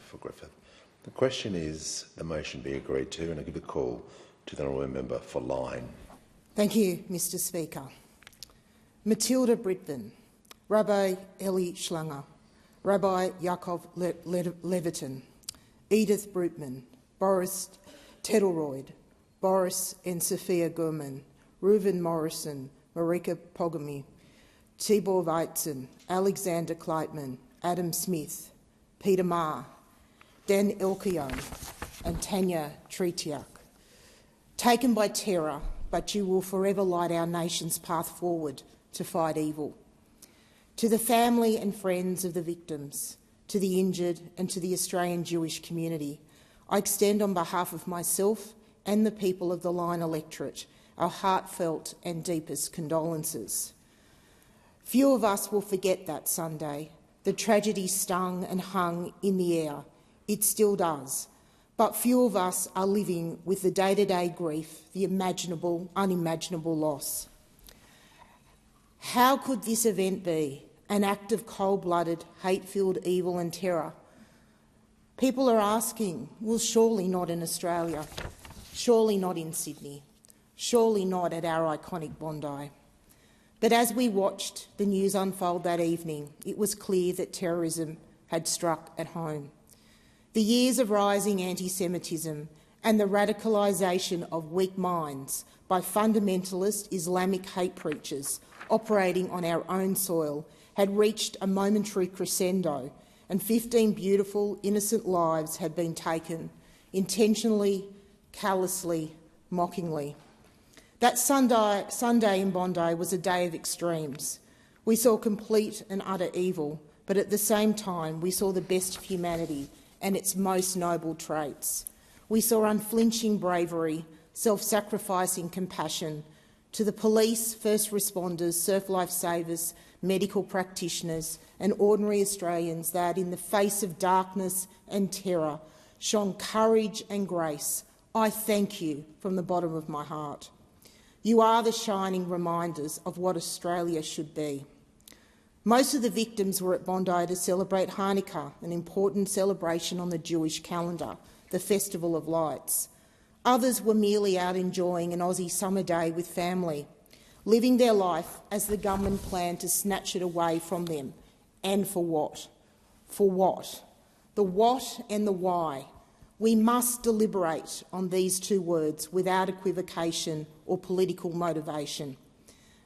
for Griffith. The question is the motion be agreed to, and I give a call to the honourable member for Lyne. Thank you, Mr Speaker. Matilda Britbin, Rabbi Eli Schlanger, Rabbi Yaakov Levitin, Edith Brutman, Boris Tedelroyd, Boris and Sophia Gurman, Reuven Morrison, Marika Pogamy, Tibor Weitzen, Alexander Kleitman, Adam Smith, Peter Maher, Dan Elkion and Tanya Tretiak. Taken by terror, but you will forever light our nation's path forward to fight evil. To the family and friends of the victims, to the injured and to the Australian Jewish community, I extend on behalf of myself and the people of the Lyne electorate our heartfelt and deepest condolences. Few of us will forget that Sunday. The tragedy stung and hung in the air. It still does. But few of us are living with the day-to-day grief, the imaginable, unimaginable loss. How could this event be an act of cold-blooded, hate-filled evil and terror? People are asking, well, surely not in Australia, surely not in Sydney, surely not at our iconic Bondi. But as we watched the news unfold that evening, it was clear that terrorism had struck at home. The years of rising anti-Semitism and the radicalisation of weak minds by fundamentalist Islamic hate preachers operating on our own soil had reached a momentary crescendo, and 15 beautiful, innocent lives had been taken, intentionally, callously, mockingly. That Sunday in Bondi was a day of extremes. We saw complete and utter evil, but at the same time we saw the best of humanity and its most noble traits. We saw unflinching bravery, self-sacrificing compassion to the police, first responders, surf lifesavers, medical practitioners and ordinary Australians that, in the face of darkness and terror, shone courage and grace. I thank you from the bottom of my heart. You are the shining reminders of what Australia should be. Most of the victims were at Bondi to celebrate Hanukkah, an important celebration on the Jewish calendar, the Festival of Lights. Others were merely out enjoying an Aussie summer day with family, living their life as the government planned to snatch it away from them. And for what? For what? The what and the why. We must deliberate on these two words without equivocation or political motivation.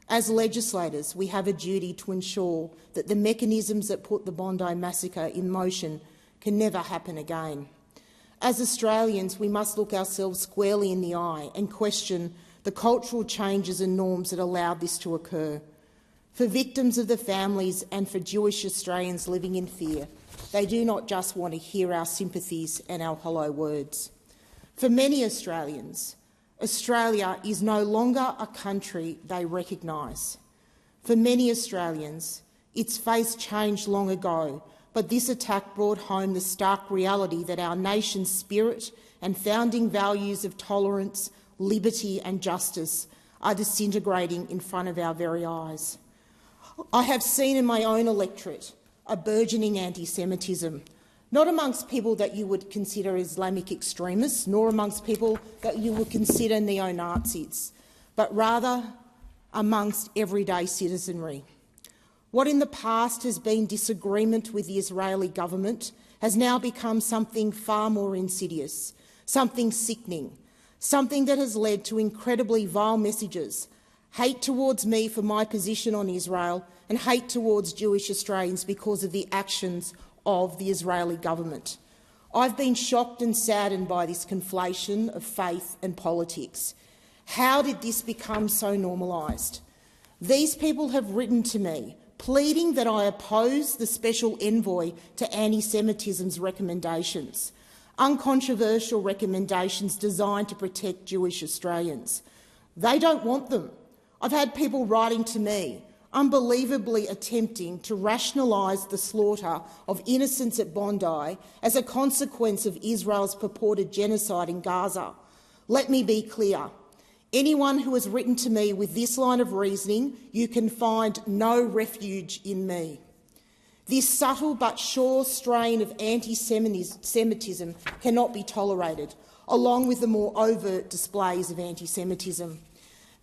As legislators, we have a duty to ensure that the mechanisms that put the Bondi massacre in motion can never happen again. As Australians, we must look ourselves squarely in the eye and question the cultural changes and norms that allowed this to occur. For victims of the families and for Jewish Australians living in fear, they do not just want to hear our sympathies and our hollow words. For many Australians, Australia is no longer a country they recognise. For many Australians, its face changed long ago, but this attack brought home the stark reality that our nation's spirit and founding values of tolerance, liberty and justice are disintegrating in front of our very eyes. I have seen in my own electorate a burgeoning anti-Semitism, not amongst people that you would consider Islamic extremists, nor amongst people that you would consider neo-Nazis, but rather amongst everyday citizenry. What in the past has been disagreement with the Israeli government has now become something far more insidious, something sickening, something that has led to incredibly vile messages, hate towards me for my position on Israel and hate towards Jewish Australians because of the actions of the Israeli government. I've been shocked and saddened by this conflation of faith and politics. How did this become so normalised? These people have written to me pleading that I oppose the Special Envoy to Anti-Semitism's recommendations, uncontroversial recommendations designed to protect Jewish Australians. They don't want them. I've had people writing to me, unbelievably attempting to rationalise the slaughter of innocents at Bondi as a consequence of Israel's purported genocide in Gaza. Let me be clear. Anyone who has written to me with this line of reasoning, you can find no refuge in me. This subtle but sure strain of anti-Semitism cannot be tolerated, along with the more overt displays of anti-Semitism.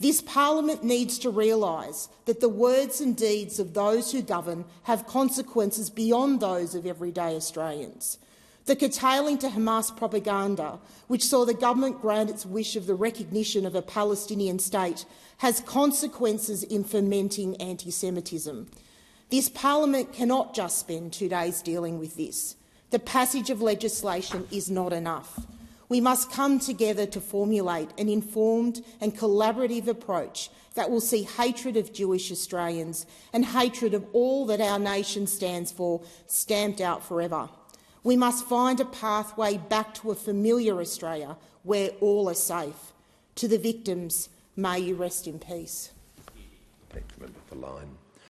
This parliament needs to realise that the words and deeds of those who govern have consequences beyond those of everyday Australians. The curtailing to Hamas propaganda, which saw the government grant its wish of the recognition of a Palestinian state, has consequences in fomenting anti-Semitism. This parliament cannot just spend 2 days dealing with this. The passage of legislation is not enough. We must come together to formulate an informed and collaborative approach that will see hatred of Jewish Australians and hatred of all that our nation stands for stamped out forever. We must find a pathway back to a familiar Australia where all are safe. To the victims, may you rest in peace. Thank you, Member for Lyne.